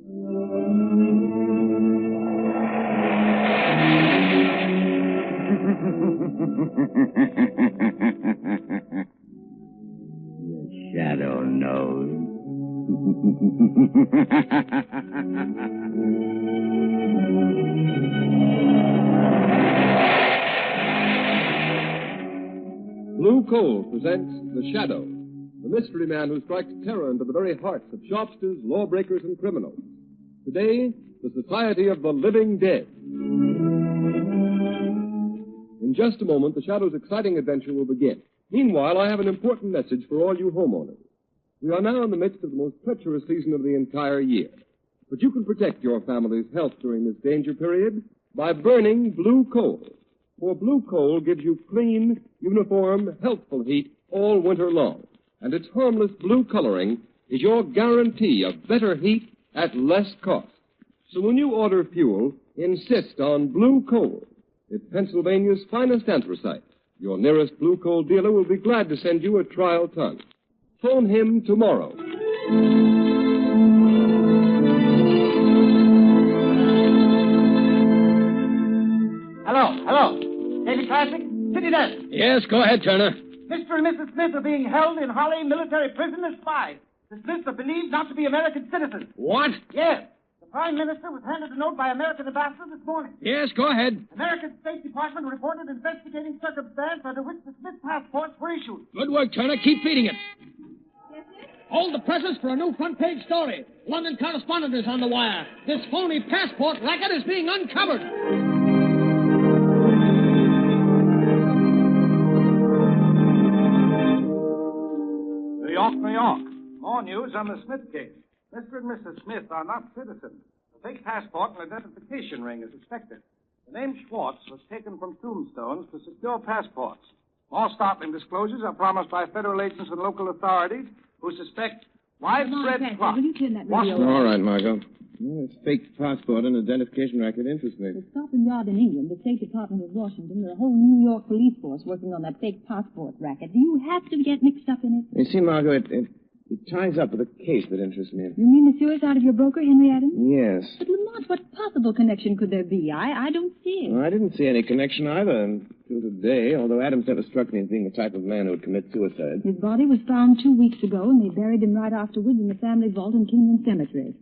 The shadow knows. Blue Coal presents The Shadow, the mystery man who strikes terror into the very hearts of shopsters, lawbreakers, and criminals. Today, the Society of the Living Dead. In just a moment, The Shadow's exciting adventure will begin. Meanwhile, I have an important message for all you homeowners. We are now in the midst of the most treacherous season of the entire year. But you can protect your family's health during this danger period by burning blue coal. For blue coal gives you clean, uniform, healthful heat all winter long. And its harmless blue coloring is your guarantee of better heat at less cost. So when you order fuel, insist on blue coal. It's Pennsylvania's finest anthracite. Your nearest blue coal dealer will be glad to send you a trial ton. Phone him tomorrow. Hello. Daily Classic, City Desk. Yes, go ahead, Turner. Mr. and Mrs. Smith are being held in Holly military prison as spies. The Smiths are believed not to be American citizens. What? Yes. The Prime Minister was handed a note by American ambassador this morning. Yes, go ahead. American State Department reported investigating circumstance under which the Smith passports were issued. Good work, Turner. Keep feeding it. Hold the presses for a new front-page story. London correspondent is on the wire. This phony passport racket is being uncovered. New York. More news on the Smith case. Mr. and Mrs. Smith are not citizens. A fake passport and identification ring is suspected. The name Schwartz was taken from tombstones to secure passports. More startling disclosures are promised by federal agents and local authorities who suspect widespread plot. All right, Margot. Well, this fake passport and identification racket interests me. The Scotland Yard in England, the State Department of Washington, and a whole New York police force working on that fake passport racket. Do you have to get mixed up in it? You see, Margot, it ties up with a case that interests me. You mean the suicide of your broker, Henry Adams? Yes. But, Lamont, what possible connection could there be? I don't see it. Well, I didn't see any connection either until today, although Adams never struck me as being the type of man who would commit suicide. His body was found 2 weeks ago, and they buried him right afterwards in the family vault in Kingman Cemetery.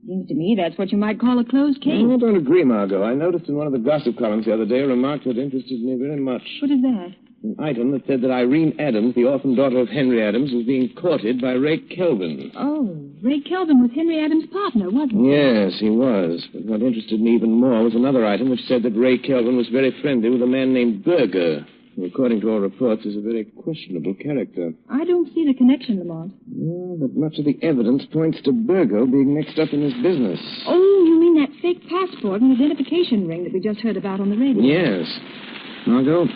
Seems to me that's what you might call a closed case. I don't agree, Margot. I noticed in one of the gossip columns the other day a remark that interested me very much. What is that? An item that said that Irene Adams, the orphan daughter of Henry Adams, was being courted by Ray Kelvin. Oh, Ray Kelvin was Henry Adams' partner, wasn't he? Yes, he was. But what interested me even more was another item which said that Ray Kelvin was very friendly with a man named Berger, who, according to all reports, is a very questionable character. I don't see the connection, Lamont. Yeah, but much of the evidence points to Berger being mixed up in this business. Oh, you mean that fake passport and identification ring that we just heard about on the radio? Yes. Margot,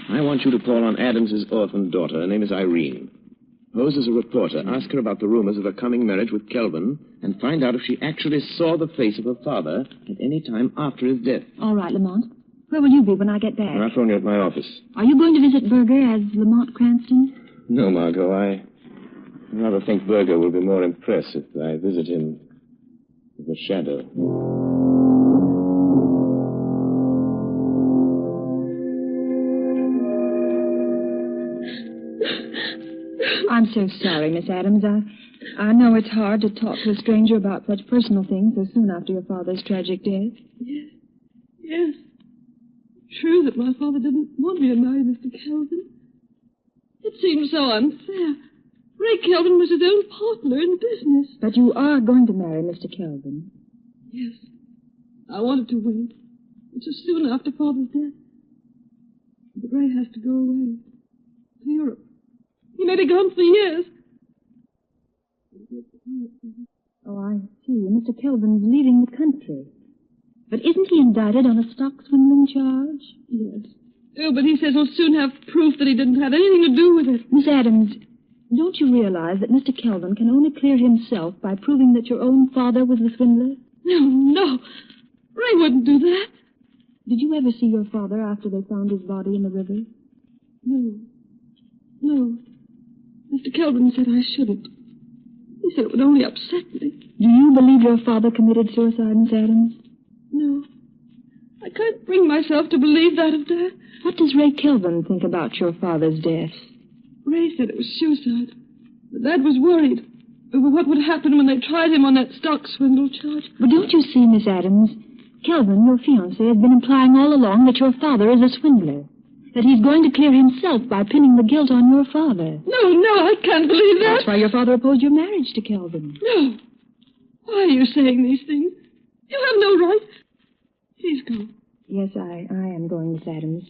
I want you to call on Adams's orphan daughter. Her name is Irene. Pose as a reporter. Ask her about the rumors of her coming marriage with Kelvin and find out if she actually saw the face of her father at any time after his death. All right, Lamont. Where will you be when I get back? I'll phone you at my office. Are you going to visit Berger as Lamont Cranston? No, Margot. I rather think Berger will be more impressed if I visit him as a shadow. I'm so sorry, Miss Adams. I know it's hard to talk to a stranger about such personal things so soon after your father's tragic death. Yes. True that my father didn't want me to marry Mr. Kelvin. It seemed so unfair. Ray Kelvin was his own partner in business. But you are going to marry Mr. Kelvin. Yes. I wanted to wait. It was soon after Father's death. But Ray has to go away. To Europe. He may be gone for years. Oh, I see. Mr. Kelvin's leaving the country. But isn't he indicted on a stock swindling charge? Yes. Oh, but he says he'll soon have proof that he didn't have anything to do with it. Miss Adams, don't you realize that Mr. Kelvin can only clear himself by proving that your own father was the swindler? No. Ray wouldn't do that. Did you ever see your father after they found his body in the river? No. Mr. Kelvin said I shouldn't. He said it would only upset me. Do you believe your father committed suicide, Miss Adams? No. I can't bring myself to believe that of Dad. What does Ray Kelvin think about your father's death? Ray said it was suicide. But Dad was worried over what would happen when they tried him on that stock swindle charge. But don't you see, Miss Adams, Kelvin, your fiancé, has been implying all along that your father is a swindler. That he's going to clear himself by pinning the guilt on your father. No, I can't believe that. That's why your father opposed your marriage to Kelvin. No. Why are you saying these things? You have no right. Please go. Yes, I am going, Miss Adams.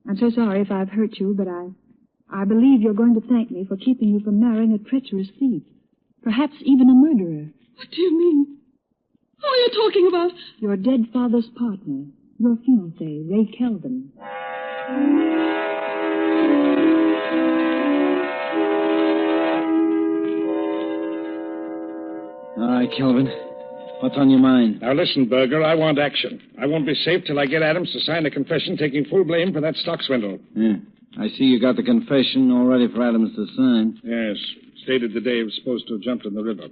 I'm so sorry if I've hurt you, but I believe you're going to thank me for keeping you from marrying a treacherous thief. Perhaps even a murderer. What do you mean? Who are you talking about? Your dead father's partner, your fiancé, Ray Kelvin. All right, Kelvin. What's on your mind? Now listen, Berger, I want action. I won't be safe till I get Adams to sign a confession taking full blame for that stock swindle. Yeah. I see you got the confession all ready for Adams to sign. Yes. Stated the day he was supposed to have jumped in the river.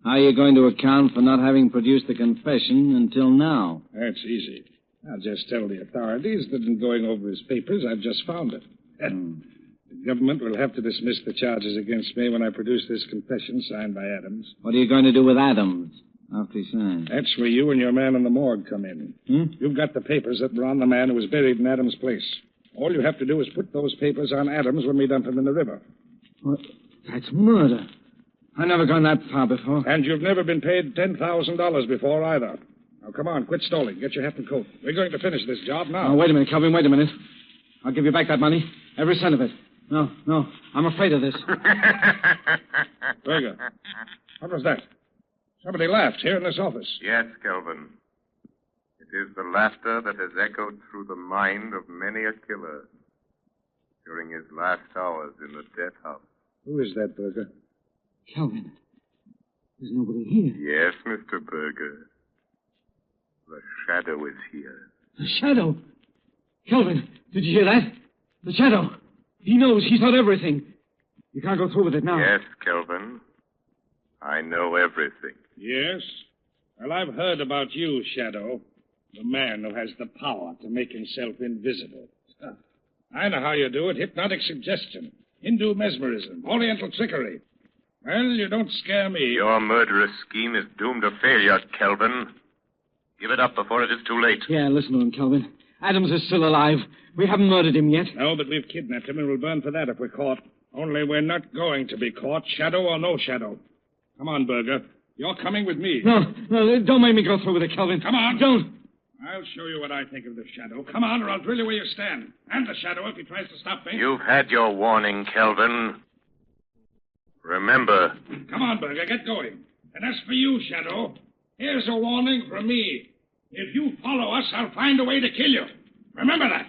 How are you going to account for not having produced the confession until now? That's easy. I'll just tell the authorities that in going over his papers, I've just found it. The government will have to dismiss the charges against me when I produce this confession signed by Adams. What are you going to do with Adams after he signs? That's where you and your man in the morgue come in. You've got the papers that were on the man who was buried in Adams' place. All you have to do is put those papers on Adams when we dump him in the river. What? That's murder. I've never gone that far before. And you've never been paid $10,000 before either. Now, come on, quit stalling. Get your hat and coat. We're going to finish this job now. Oh, wait a minute, Kelvin, wait a minute. I'll give you back that money. Every cent of it. No, I'm afraid of this. Berger, what was that? Somebody laughed here in this office. Yes, Kelvin. It is the laughter that has echoed through the mind of many a killer during his last hours in the death house. Who is that, Berger? Kelvin, there's nobody here. Yes, Mr. Berger. The shadow is here. The shadow? Kelvin, did you hear that? The shadow. He knows. He's heard everything. You can't go through with it now. Yes, Kelvin. I know everything. Yes? Well, I've heard about you, Shadow. The man who has the power to make himself invisible. I know how you do it. Hypnotic suggestion. Hindu mesmerism. Oriental trickery. Well, you don't scare me. Your murderous scheme is doomed to failure, Kelvin. Give it up before it is too late. Yeah, listen to him, Kelvin. Adams is still alive. We haven't murdered him yet. No, but we've kidnapped him and we'll burn for that if we're caught. Only we're not going to be caught, Shadow or no Shadow. Come on, Berger. You're coming with me. No, don't make me go through with it, Kelvin. Come on. Don't. I'll show you what I think of the Shadow. Come on, or I'll drill you where you stand. And the Shadow if he tries to stop me. You've had your warning, Kelvin. Remember. Come on, Berger, get going. And as for you, Shadow, here's a warning from me. If you follow us, I'll find a way to kill you. Remember that.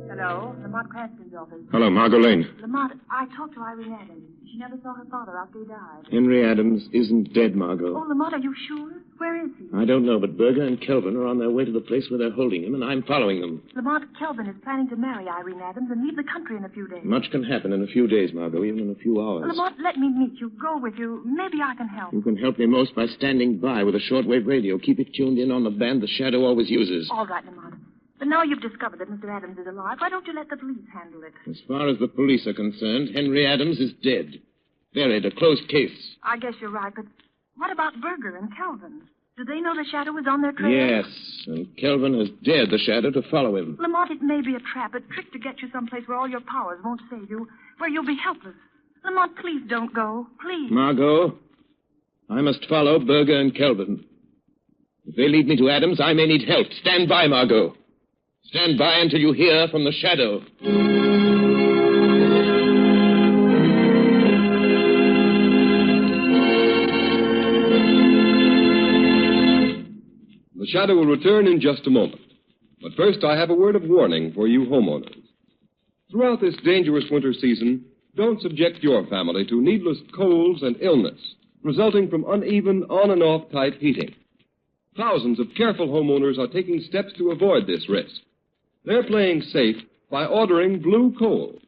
Hello, Lamont Cranston's office. Hello, Margot Lane. Lamont, I talked to Irene Adams. She never saw her father after he died. Henry Adams isn't dead, Margot. Oh, Lamont, are you sure? Where is he? I don't know, but Berger and Kelvin are on their way to the place where they're holding him, and I'm following them. Lamont, Kelvin is planning to marry Irene Adams and leave the country in a few days. Much can happen in a few days, Margot, even in a few hours. Lamont, let me meet you, go with you. Maybe I can help. You can help me most by standing by with a shortwave radio. Keep it tuned in on the band the Shadow always uses. All right, Lamont. But now you've discovered that Mr. Adams is alive, why don't you let the police handle it? As far as the police are concerned, Henry Adams is dead. Buried, a closed case. I guess you're right, but what about Berger and Kelvin? Do they know the Shadow was on their trail? Yes, and Kelvin has dared the Shadow to follow him. Lamont, it may be a trap, a trick to get you someplace where all your powers won't save you, where you'll be helpless. Lamont, please don't go. Please. Margot, I must follow Berger and Kelvin. If they lead me to Adams, I may need help. Stand by, Margot. Stand by until you hear from the Shadow. The Shadow will return in just a moment. But first, I have a word of warning for you homeowners. Throughout this dangerous winter season, don't subject your family to needless colds and illness resulting from uneven on and off type heating. Thousands of careful homeowners are taking steps to avoid this risk. They're playing safe by ordering blue coal.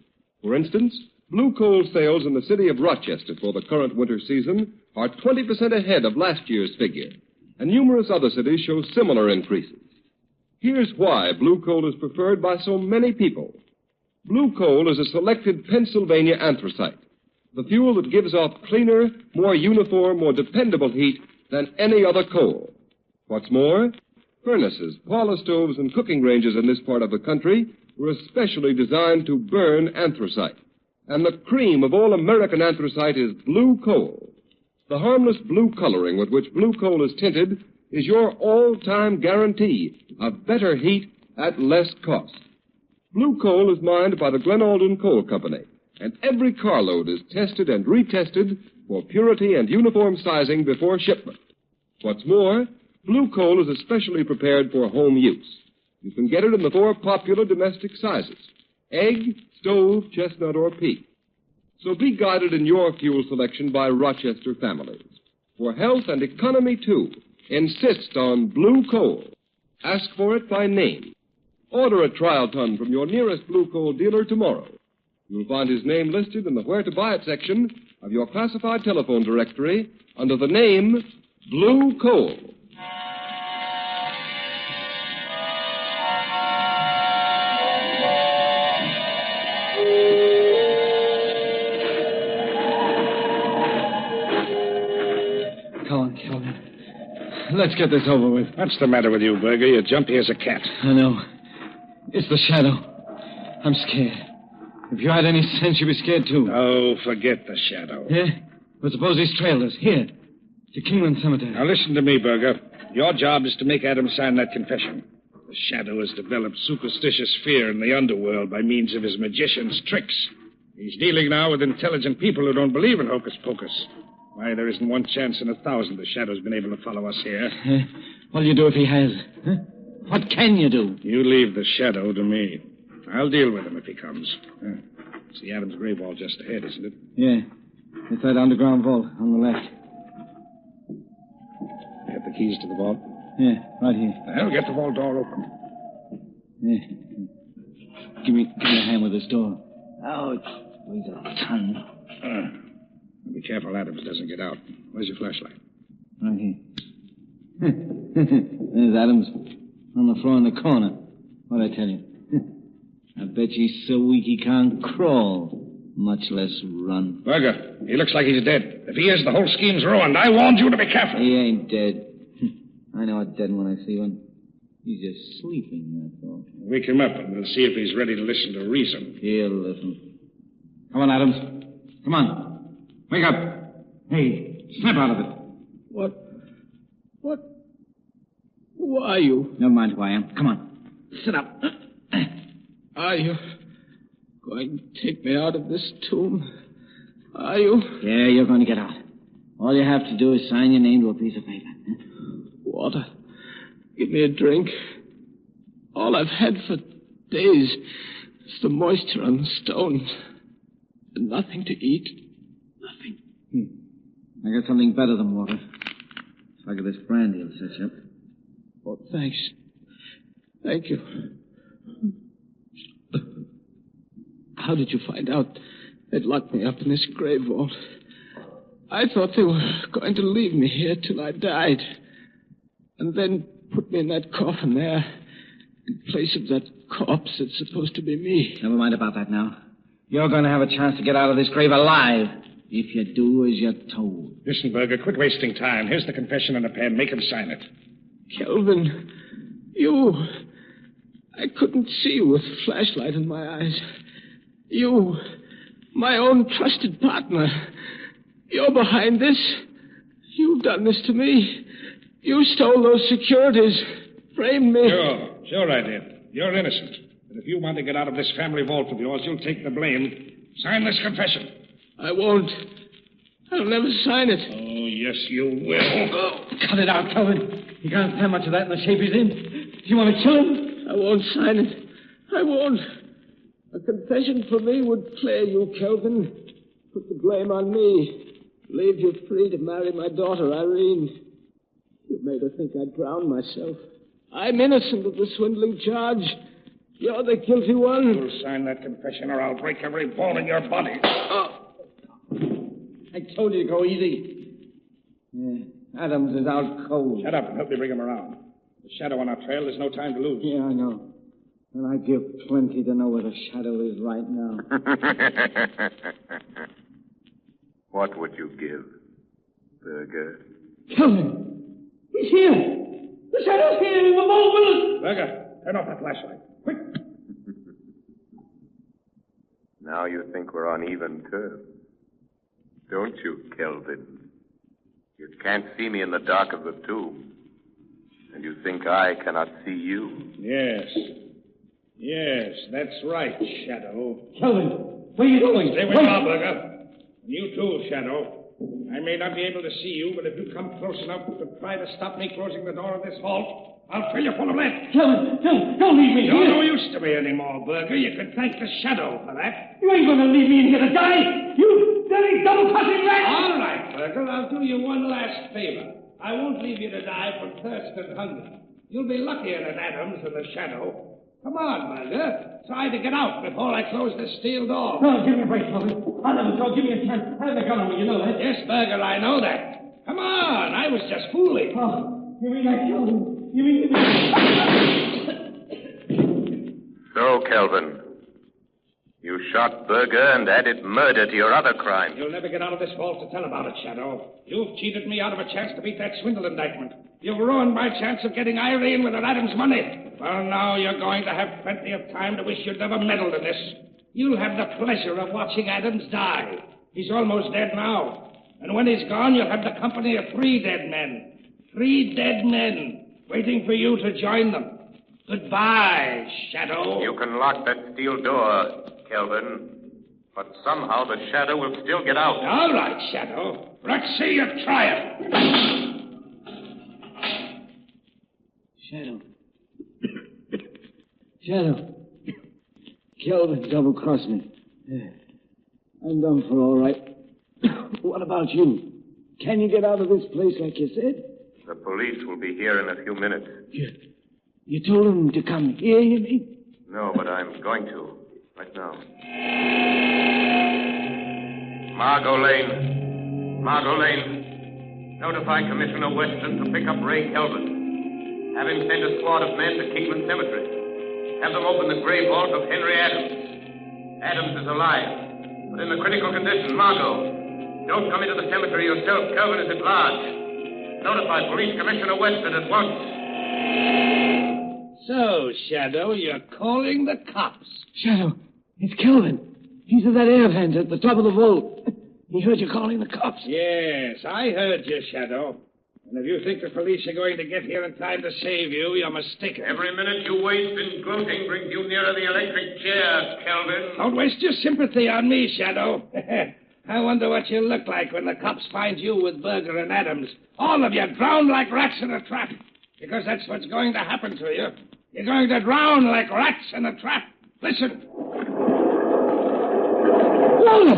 For instance, blue coal sales in the city of Rochester for the current winter season are 20% ahead of last year's figure, and numerous other cities show similar increases. Here's why blue coal is preferred by so many people. Blue coal is a selected Pennsylvania anthracite, the fuel that gives off cleaner, more uniform, more dependable heat than any other coal. What's more, furnaces, parlor stoves, and cooking ranges in this part of the country were especially designed to burn anthracite. And the cream of all American anthracite is blue coal. The harmless blue coloring with which blue coal is tinted is your all-time guarantee of better heat at less cost. Blue coal is mined by the Glen Alden Coal Company, and every carload is tested and retested for purity and uniform sizing before shipment. What's more, blue coal is especially prepared for home use. You can get it in the 4 popular domestic sizes: egg, stove, chestnut, or peat. So be guided in your fuel selection by Rochester families. For health and economy, too, insist on blue coal. Ask for it by name. Order a trial ton from your nearest blue coal dealer tomorrow. You'll find his name listed in the Where to Buy It section of your classified telephone directory under the name Blue Coal. Come on, Kelvin. Let's get this over with. What's the matter with you, Berger? You're jumpy as a cat. I know. It's the shadow. I'm scared. If you had any sense, you'd be scared, too. Oh, forget the shadow. Yeah? But suppose he's trailed us. Here. To Kingland Cemetery. Now, listen to me, Berger. Your job is to make Adams sign that confession. The shadow has developed superstitious fear in the underworld by means of his magician's tricks. He's dealing now with intelligent people who don't believe in hocus pocus. Why, there isn't one chance in 1,000 the shadow's been able to follow us here. What'll you do if he has? Huh? What can you do? You leave the shadow to me. I'll deal with him if he comes. It's the Adams grave wall just ahead, isn't it? Yeah. It's that underground vault on the left. You have the keys to the vault? Yeah, right here. Well, get the vault door open. Yeah. Give me a hand with this door. Ouch. Weighs a ton. Be careful Adams doesn't get out. Where's your flashlight? Right here. There's Adams on the floor in the corner. What'd I tell you? I bet you he's so weak he can't crawl, much less run. Berger, he looks like he's dead. If he is, the whole scheme's ruined. I warned you to be careful. He ain't dead. I know a dead one when I see one. He's just sleeping, that's all. Wake him up, and we'll see if he's ready to listen to reason. He'll listen. Come on, Adams. Come on. Wake up. Hey, snap out of it. What? Who are you? Never mind who I am. Come on. Sit up. Are you going to take me out of this tomb? Are you? Yeah, you're going to get out. All you have to do is sign your name to a piece of paper. Water. Give me a drink. All I've had for days is the moisture on the stones. And nothing to eat. Nothing. I got something better than water. If I get this brandy, it'll set you up. Oh, thanks. Thank you. How did you find out they'd locked me up in this grave vault? I thought they were going to leave me here till I died. And then put me in that coffin there, in place of that corpse that's supposed to be me. Never mind about that now. You're going to have a chance to get out of this grave alive, if you do as you're told. Listen, Berger, quit wasting time. Here's the confession and a pen. Make him sign it. Kelvin, you... I couldn't see you with a flashlight in my eyes. You, my own trusted partner. You're behind this. You've done this to me. You stole those securities. Framed me. Sure I did. You're innocent. But if you want to get out of this family vault of yours, you'll take the blame. Sign this confession. I won't. I'll never sign it. Oh, yes, you will. Oh. Cut it out, Kelvin. You can't stand much of that in the shape he's in. Do you want to kill him? I won't sign it. I won't. A confession for me would clear you, Kelvin. Put the blame on me. Leave you free to marry my daughter, Irene. You made her think I'd drown myself. I'm innocent of the swindling charge. You're the guilty one. You'll sign that confession or I'll break every bone in your body. I told you to go easy. Yeah, Adams is out cold. Shut up and help me bring him around. The shadow on our trail, there's no time to lose. Yeah, I know. And I'd give plenty to know where the shadow is right now. What would you give, Burger? Kelvin! He's here! The shadow's here in the vault with us! Burger, turn off that flashlight. Quick! Now you think we're on even terms. Don't you, Kelvin? You can't see me in the dark of the tomb. And you think I cannot see you? Yes. Yes, that's right, Shadow. Kelvin, where are you going? Stay with me, Burger. And you too, Shadow. I may not be able to see you, but if you come close enough to try to stop me closing the door of this vault, I'll fill you full of lead. Kelvin, don't leave me You're here. no use to me anymore, Burger. You can thank the Shadow for that. You ain't going to leave me in here to die. You dirty double-crossing rat. All right, Burger. I'll do you one last favor. I won't leave you to die from thirst and hunger. You'll be luckier than Adams and the Shadow. Come on, Burger. Try to get out before I close this steel door. No, give me a break, Kelvin. I'll never go. Give me a chance. I have a gun on me, you know that. Yes, Burger, I know that. Come on. I was just fooling. Oh, you mean I killed him? You mean... So, Kelvin, you shot Burger and added murder to your other crime. You'll never get out of this vault to tell about it, Shadow. You've cheated me out of a chance to beat that swindle indictment. You've ruined my chance of getting Irene with her Adams money. Well, now you're going to have plenty of time to wish you'd never meddled in this. You'll have the pleasure of watching Adams die. He's almost dead now. And when he's gone, you'll have the company of 3 dead men. 3 dead men waiting for you to join them. Goodbye, Shadow. You can lock that steel door, Kelvin. But somehow the Shadow will still get out. All right, Shadow. Let's see you try it. Shadow. Kelvin double-crossed me. I'm done for all right. What about you? Can you get out of this place like you said? The police will be here in a few minutes. You told them to come here, you mean? No, but I'm going to. Right now. Margot Lane. Notify Commissioner Weston to pick up Ray Kelvin. Have him send a squad of men to Kingman Cemetery. Have them open the grave vault of Henry Adams. Adams is alive, but in a critical condition. Margot, don't come into the cemetery yourself. Kelvin is at large. Notify Police Commissioner Weston at once. So, Shadow, you're calling the cops. Shadow, it's Kelvin. He's at that air vent at the top of the vault. He heard you calling the cops. Yes, I heard you, Shadow. And if you think the police are going to get here in time to save you, you're mistaken. Every minute you waste in gloating brings you nearer the electric chair, Kelvin. Don't waste your sympathy on me, Shadow. I wonder what you'll look like when the cops find you with Burger and Adams. All of you drowned like rats in a trap. Because that's what's going to happen to you. You're going to drown like rats in a trap. Listen. Water!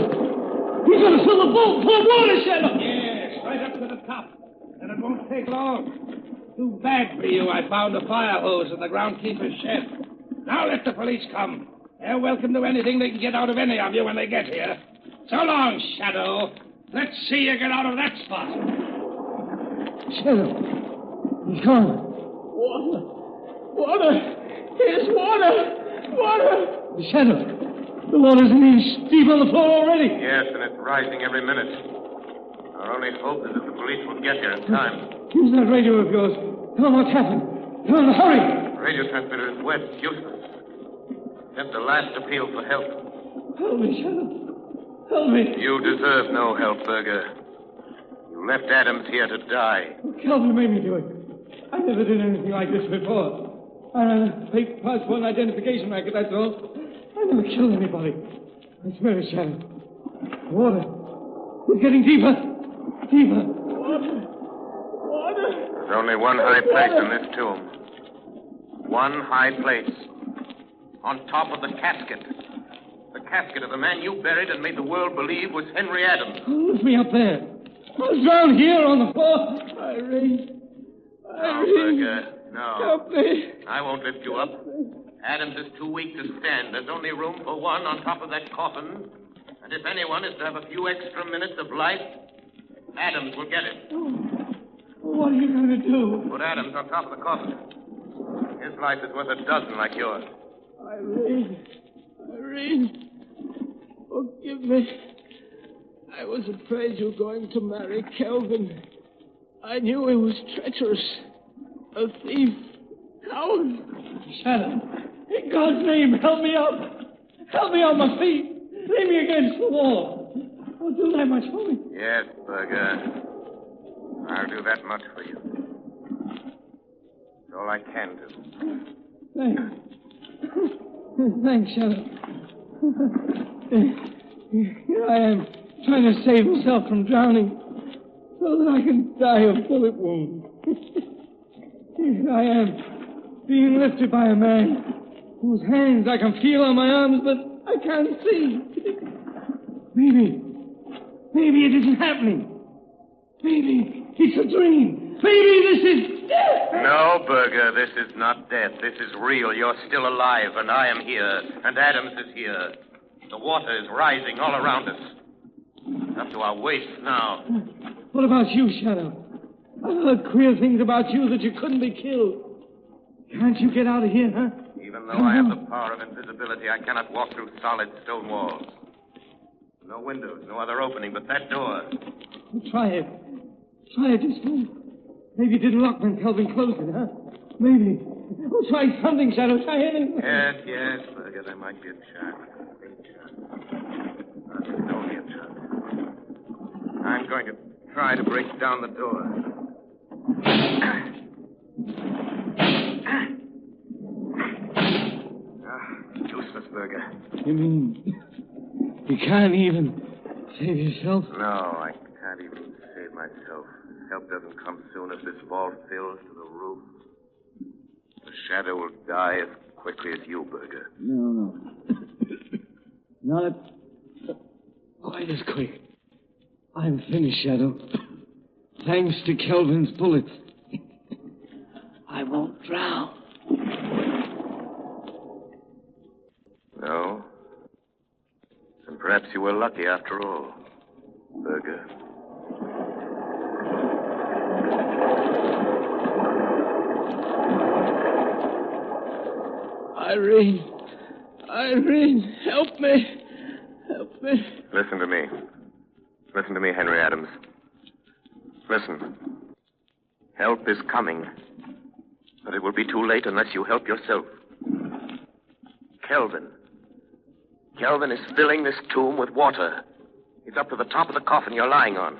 He's going to fill the vault full of water, Shadow! Yes, right up to the top. And it won't take long. Too bad for you I found a fire hose in the groundkeeper's shed. Now let the police come. They're welcome to anything they can get out of any of you when they get here. So long, Shadow. Let's see you get out of that spot. Shadow, he's gone. Water! Here's water! Shadow, the water's an inch deep on the floor already. Yes, and it's rising every minute. Our only hope is that the police will get here in time. Use that radio of yours. Tell them what's happened. Tell them to hurry. The radio transmitter is wet, useless. Sent the last appeal for help. Help me, Shadow. Help me. You deserve no help, Burger. You left Adams here to die. Calvin made me do it. I never did anything like this before. I ran a fake passport and identification racket, that's all. I never killed anybody. I swear it, Shadow. Water. It's getting deeper. Water. There's only one high place in this tomb. One high place. On top of the casket. casket of the man you buried and made the world believe was Henry Adams. Lift me up there. I was down here on the floor. Irene. No, Berger. No. Help me. I won't lift you up. Adams is too weak to stand. There's only room for one on top of that coffin. And if anyone is to have a few extra minutes of life, Adams will get it. Oh. What are you going to do? Put Adams on top of the coffin. His life is worth a dozen like yours. Irene, forgive me. I was afraid you were going to marry Kelvin. I knew he was treacherous, a thief, coward. Shadow, in God's name, help me up. Help me on my feet. Lay me against the wall. Don't do that much for me. Yes, Berger. I'll do that much for you. It's all I can do. Thanks. Thanks, Shadow. Here I am, trying to save myself from drowning so that I can die of bullet wound. Here I am, being lifted by a man whose hands I can feel on my arms, but I can't see. Maybe it isn't happening. Maybe it's a dream. Maybe this is death. No, Berger, this is not death. This is real. You're still alive, and I am here, and Adams is here. The water is rising all around us. Up to our waists now. What about you, Shadow? I've heard queer things about you that you couldn't be killed. Can't you get out of here, huh? Even though I have the power of invisibility, I cannot walk through solid stone walls. No windows, no other opening but that door. Try it. Try it this time. Maybe it didn't lock when Kelvin closed it, huh? Maybe. Oh, try something, Shadow. Try anything. Yes, Berger, there might be a chance. It's only a chance. I'm going to try to break down the door. Useless, Berger. You mean you can't even save yourself? No, I can't even save myself. Help doesn't come soon as this vault fills to the roof. The Shadow will die as quickly as you, Berger. No. Not quite as quick. I'm finished, Shadow. Thanks to Kelvin's bullets. I won't drown. No? And perhaps you were lucky after all, Berger. Irene, help me. Help me. Listen to me. Listen to me, Henry Adams. Listen. Help is coming. But it will be too late unless you help yourself. Kelvin is filling this tomb with water. He's up to the top of the coffin you're lying on.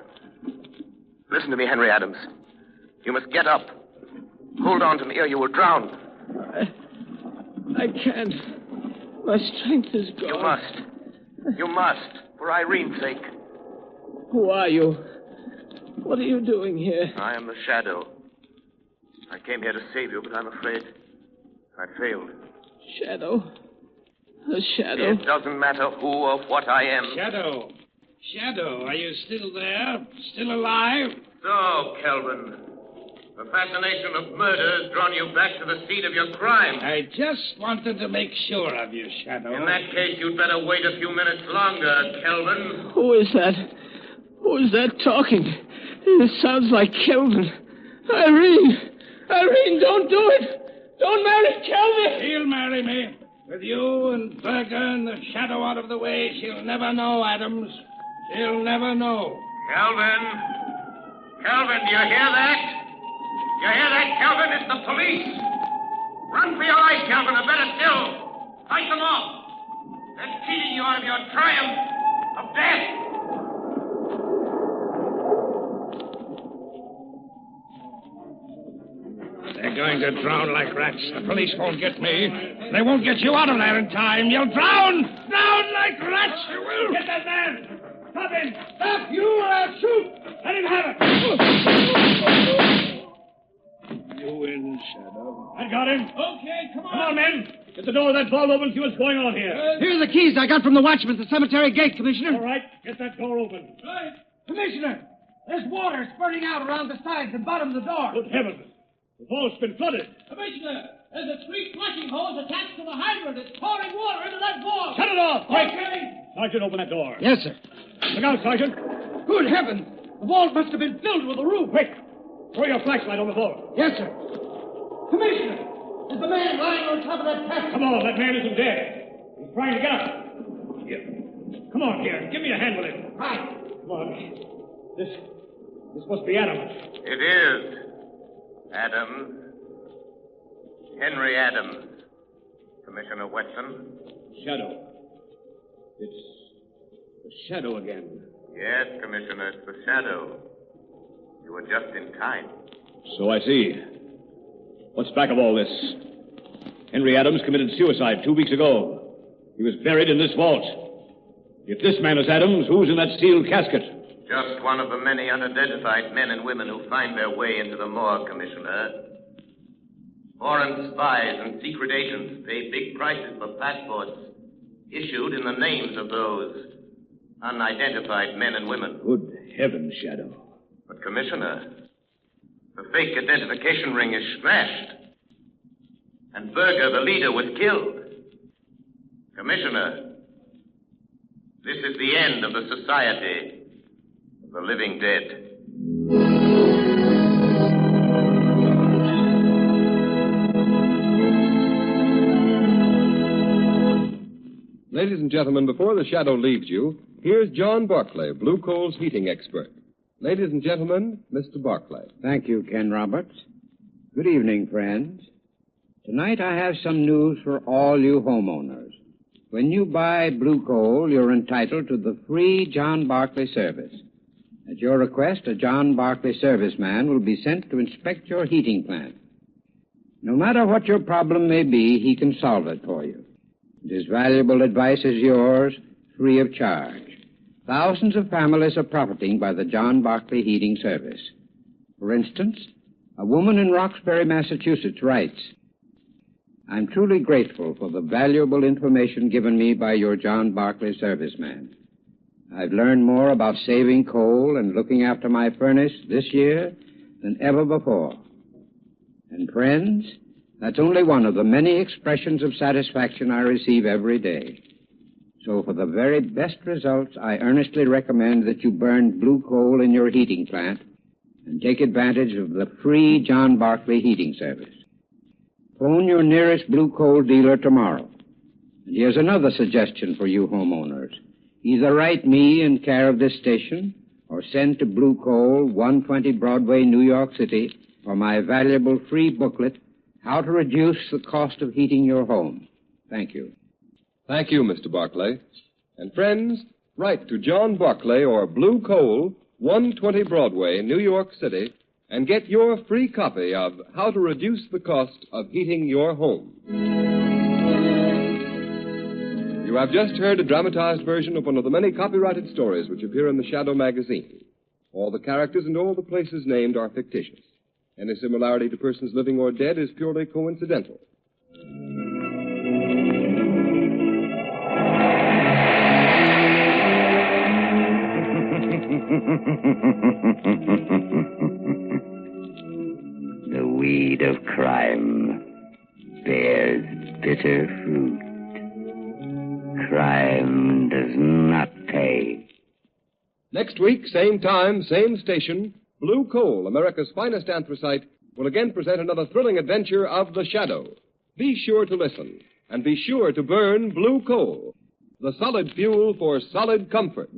Listen to me, Henry Adams. You must get up. Hold on to me or you will drown. I can't. My strength is gone. You must. You must, for Irene's sake. Who are you? What are you doing here? I am the Shadow. I came here to save you, but I'm afraid I failed. Shadow? A shadow? It doesn't matter who or what I am. Shadow, are you still there? Still alive? So, Kelvin, the fascination of murder has drawn you back to the seat of your crime. I just wanted to make sure of you, Shadow. In that case, you'd better wait a few minutes longer, Kelvin. Who is that? Who is that talking? It sounds like Kelvin. Irene, don't do it! Don't marry Kelvin! She'll marry me. With you and Berger and the Shadow out of the way, she'll never know, Adams. She'll never know. Kelvin, do you hear that? You hear that, Kelvin? It's the police. Run for your life, Kelvin, or better still, fight them off. They're cheating you out of your triumph of death. They're going to drown like rats. The police won't get me. They won't get you out of there in time. You'll drown! Drown like rats, you will! Get that man! Stop him! Stop! You shoot! Let him have it! You win, Shadow. I got him. Okay, come Come on, men. Get the door of that vault open, see what's going on here. Here are the keys I got from the watchman at the cemetery gate, Commissioner. All right, get that door open. Right. Commissioner, there's water spurting out around the sides and bottom of the door. Good heavens. The vault's been flooded. Commissioner, there's a 3 flushing hose attached to the hydrant. It's pouring water into that vault. Shut it off, quick. Okay. Sergeant, open that door. Yes, sir. Look out, Sergeant. Good heavens. The vault must have been filled with the roof. Quick. Throw your flashlight on the vault. Yes, sir. Commissioner, is the man lying on top of that chest? Come on, that man isn't dead. He's trying to get up. Here. Come on, here. Give me a hand with him. Right. Come on. This must be Adams. It is. Adams. Henry Adams. Commissioner Weston. Shadow. It's the Shadow again. Yes, Commissioner, it's the Shadow. You were just in time. So I see. What's back of all this? Henry Adams committed suicide 2 weeks ago. He was buried in this vault. If this man is Adams, who's in that sealed casket? Just one of the many unidentified men and women who find their way into the morgue, Commissioner. Foreign spies and secret agents pay big prices for passports issued in the names of those unidentified men and women. Good heavens, Shadow. But, Commissioner, the fake identification ring is smashed. And Berger, the leader, was killed. Commissioner, this is the end of the Society of the Living Dead. Ladies and gentlemen, before the Shadow leaves you, here's John Barclay, Blue Coal's heating expert. Ladies and gentlemen, Mr. Barclay. Thank you, Ken Roberts. Good evening, friends. Tonight I have some news for all you homeowners. When you buy Blue Coal, you're entitled to the free John Barclay service. At your request, a John Barclay serviceman will be sent to inspect your heating plant. No matter what your problem may be, he can solve it for you. His valuable advice is yours, free of charge. Thousands of families are profiting by the John Barclay heating service. For instance, a woman in Roxbury, Massachusetts writes, I'm truly grateful for the valuable information given me by your John Barclay serviceman. I've learned more about saving coal and looking after my furnace this year than ever before. And friends, that's only one of the many expressions of satisfaction I receive every day. So for the very best results, I earnestly recommend that you burn blue coal in your heating plant and take advantage of the free John Barclay heating service. Phone your nearest blue coal dealer tomorrow. And here's another suggestion for you homeowners. Either write me in care of this station or send to Blue Coal, 120 Broadway, New York City, for my valuable free booklet, How to Reduce the Cost of Heating Your Home. Thank you. Thank you, Mr. Barclay. And friends, write to John Barclay or Blue Coal, 120 Broadway, New York City, and get your free copy of How to Reduce the Cost of Heating Your Home. You have just heard a dramatized version of one of the many copyrighted stories which appear in the Shadow magazine. All the characters and all the places named are fictitious. Any similarity to persons living or dead is purely coincidental. The weed of crime bears bitter fruit. Crime does not pay. Next week, same time, same station, Blue Coal, America's finest anthracite, will again present another thrilling adventure of the Shadow. Be sure to listen, and be sure to burn Blue Coal, the solid fuel for solid comfort.